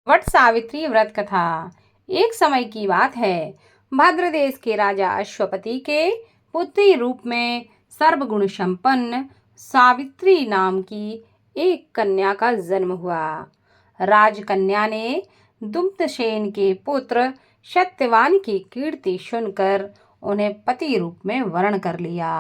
वट सावित्री व्रत कथा। एक समय की बात है, भद्रदेश के राजा अश्वपति के पुत्री रूप में सर्वगुण संपन्न सावित्री नाम की एक कन्या का जन्म हुआ। राजकन्या ने दुम्तसेन के पुत्र सत्यवान की कीर्ति सुनकर उन्हें पति रूप में वरण कर लिया।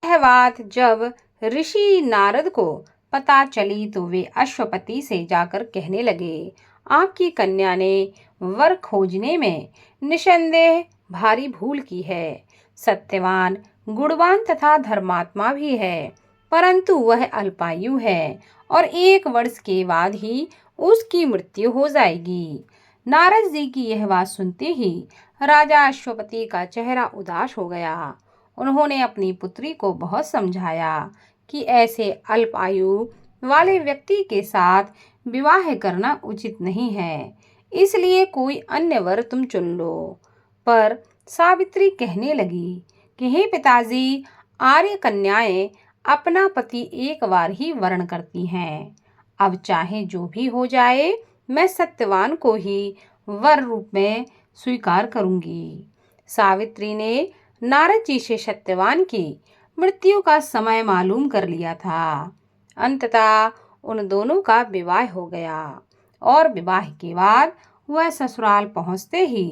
यह बात जब ऋषि नारद को पता चली तो वे अश्वपति से जाकर कहने लगे, आपकी कन्या ने वर खोजने में निसंदेह भारी भूल की है। सत्यवान गुणवान तथा धर्मात्मा भी है, परंतु वह अल्पायु है और 1 वर्ष के बाद ही उसकी मृत्यु हो जाएगी। नारद जी की यह बात सुनते ही राजा अश्वपति का चेहरा उदास हो गया। उन्होंने अपनी पुत्री को बहुत समझाया कि ऐसे अल्पायु वाले व्यक्ति के साथ विवाह करना उचित नहीं है, इसलिए कोई अन्य वर तुम चुन लो। पर सावित्री कहने लगी कि हे पिताजी, आर्य कन्याएं अपना पति 1 बार ही वरण करती हैं। अब चाहे जो भी हो जाए, मैं सत्यवान को ही वर रूप में स्वीकार करूंगी। सावित्री ने नारद जी से सत्यवान की मृत्यु का समय मालूम कर लिया था। अंततः उन दोनों का विवाह हो गया और विवाह के बाद वह ससुराल पहुंचते ही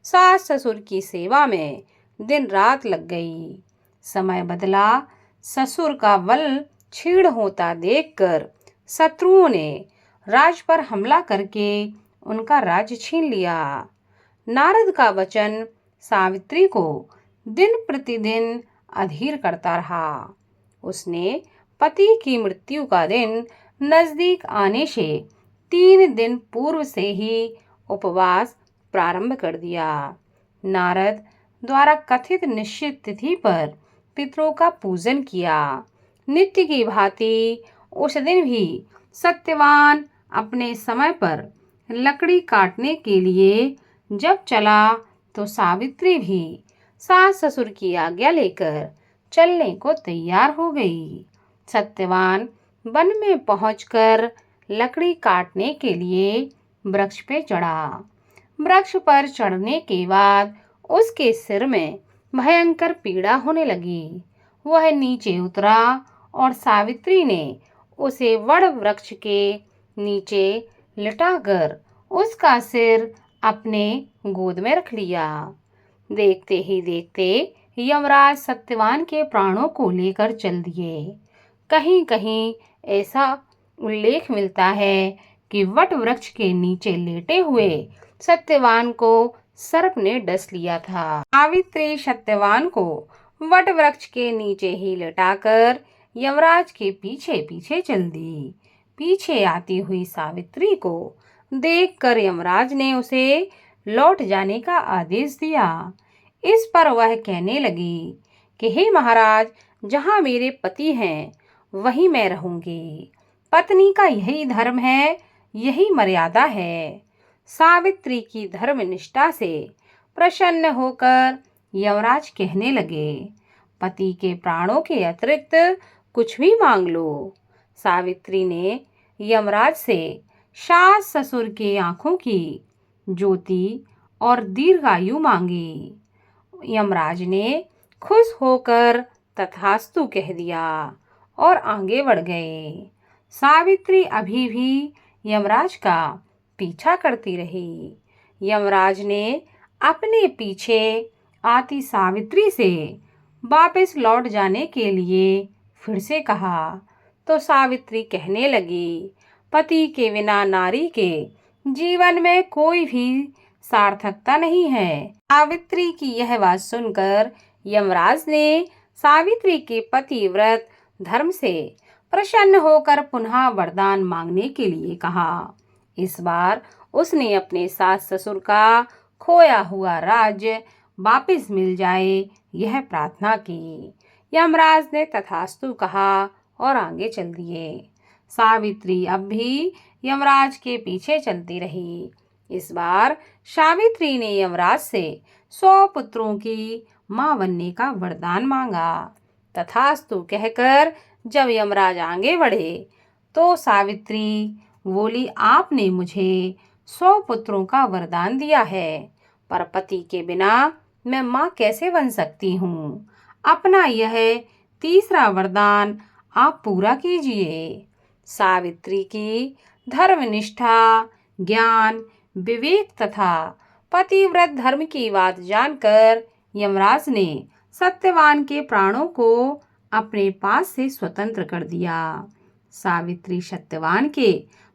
सास ससुर की सेवा में दिन रात लग गई। समय बदला, ससुर का बल क्षीण होता देखकर शत्रुओं ने राज पर हमला करके उनका राज्य छीन लिया। नारद का वचन सावित्री को दिन प्रतिदिन अधीर करता रहा। उसने पति की मृत्यु का दिन नजदीक आने से 3 दिन पूर्व से ही उपवास प्रारंभ कर दिया। नारद द्वारा कथित निश्चित तिथि पर पितरों का पूजन किया। नित्य की भांति उस दिन भी सत्यवान अपने समय पर लकड़ी काटने के लिए जब चला तो सावित्री भी सास ससुर की आज्ञा लेकर चलने को तैयार हो गई। सत्यवान वन में पहुंचकर लकड़ी काटने के लिए वृक्ष पे चढ़ा। वृक्ष पर चढ़ने के बाद उसके सिर में भयंकर पीड़ा होने लगी। वह नीचे उतरा और सावित्री ने उसे वड़ वृक्ष के नीचे लिटाकर उसका सिर अपने गोद में रख लिया। देखते ही देखते यमराज सत्यवान के प्राणों को लेकर चल दिए। कहीं कहीं ऐसा उल्लेख मिलता है कि वट वृक्ष के नीचे लेटे हुए सत्यवान को सर्प ने डस लिया था। सावित्री सत्यवान को वट वृक्ष के नीचे ही लेटाकर यमराज के पीछे पीछे चल दी। पीछे आती हुई सावित्री को देखकर यमराज ने उसे लौट जाने का आदेश दिया। इस पर वह कहने लगी कि हे महाराज, जहाँ मेरे पति हैं वहीं मैं रहूंगी। पत्नी का यही धर्म है, यही मर्यादा है। सावित्री की धर्म निष्ठा से प्रसन्न होकर यमराज कहने लगे, पति के प्राणों के अतिरिक्त कुछ भी मांग लो। सावित्री ने यमराज से सास ससुर के आंखों की ज्योति और दीर्घायु मांगी। यमराज ने खुश होकर तथास्तु कह दिया और आगे बढ़ गए। सावित्री अभी भी यमराज का पीछा करती रही। यमराज ने अपने पीछे आती सावित्री से वापस लौट जाने के लिए फिर से कहा तो सावित्री कहने लगी, पति के बिना नारी के जीवन में कोई भी सार्थकता नहीं है। सावित्री की यह बात सुनकर यमराज ने सावित्री के पतिव्रत धर्म से प्रसन्न होकर पुनः वरदान मांगने के लिए कहा। इस बार उसने अपने सास ससुर का खोया हुआ राज्य वापस मिल जाए, यह प्रार्थना की। यमराज ने तथास्तु कहा और आगे चल दिए। सावित्री अब भी यमराज के पीछे चलती रही। इस बार सावित्री ने यमराज से 100 पुत्रों की मां बनने का वरदान मांगा। तथास्तु कहकर जब यमराज आगे बढ़े तो सावित्री बोली, आपने मुझे 100 पुत्रों का वरदान दिया है, पर पति के बिना मैं माँ कैसे बन सकती हूँ। अपना यह तीसरा वरदान आप पूरा कीजिए। सावित्री की धर्मनिष्ठा, ज्ञान, विवेक तथा पतिव्रत धर्म की बात जानकर यमराज ने सत्यवान के प्राणों को अपने पास से स्वतंत्र कर दिया। सावित्री सत्यवान के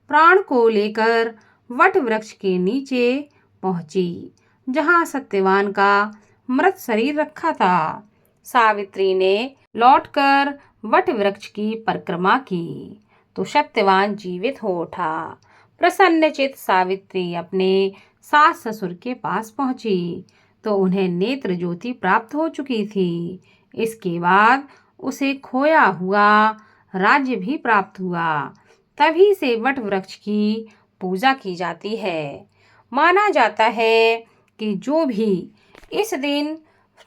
प्राण को लेकर वट वृक्ष के नीचे पहुंची, जहां सत्यवान का मृत शरीर रखा था। सावित्री ने लौटकर वट वृक्ष की परिक्रमा की तो सत्यवान जीवित हो उठा। प्रसन्नचित सावित्री अपने सास ससुर के पास पहुंची तो उन्हें नेत्र ज्योति प्राप्त हो चुकी थी। इसके बाद उसे खोया हुआ राज्य भी प्राप्त हुआ। तभी से वट वृक्ष की पूजा की जाती है। माना जाता है कि जो भी इस दिन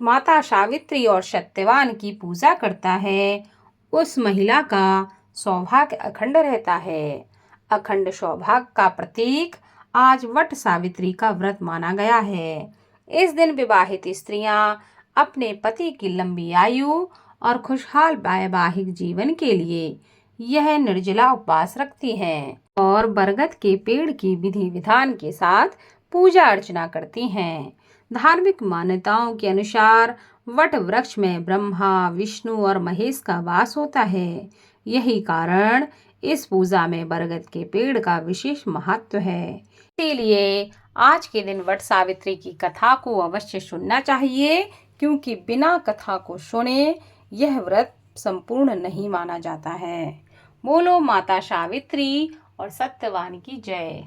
माता सावित्री और सत्यवान की पूजा करता है, उस महिला का सौभाग्य अखंड रहता है। अखंड सौभाग्य का प्रतीक आज वट सावित्री का व्रत माना गया है। इस दिन विवाहित स्त्रियां अपने पति की लंबी आयु और खुशहाल वैवाहिक जीवन के लिए यह निर्जला उपवास रखती हैं और बरगद के पेड़ की विधि विधान के साथ पूजा अर्चना करती हैं। धार्मिक मान्यताओं के अनुसार वट वृक्ष में ब्रह्मा, विष्णु और महेश का वास होता है। यही कारण इस पूजा में बरगद के पेड़ का विशेष महत्व है। इसीलिए आज के दिन वट सावित्री की कथा को अवश्य सुनना चाहिए, क्योंकि बिना कथा को सुने यह व्रत संपूर्ण नहीं माना जाता है। बोलो माता सावित्री और सत्यवान की जय।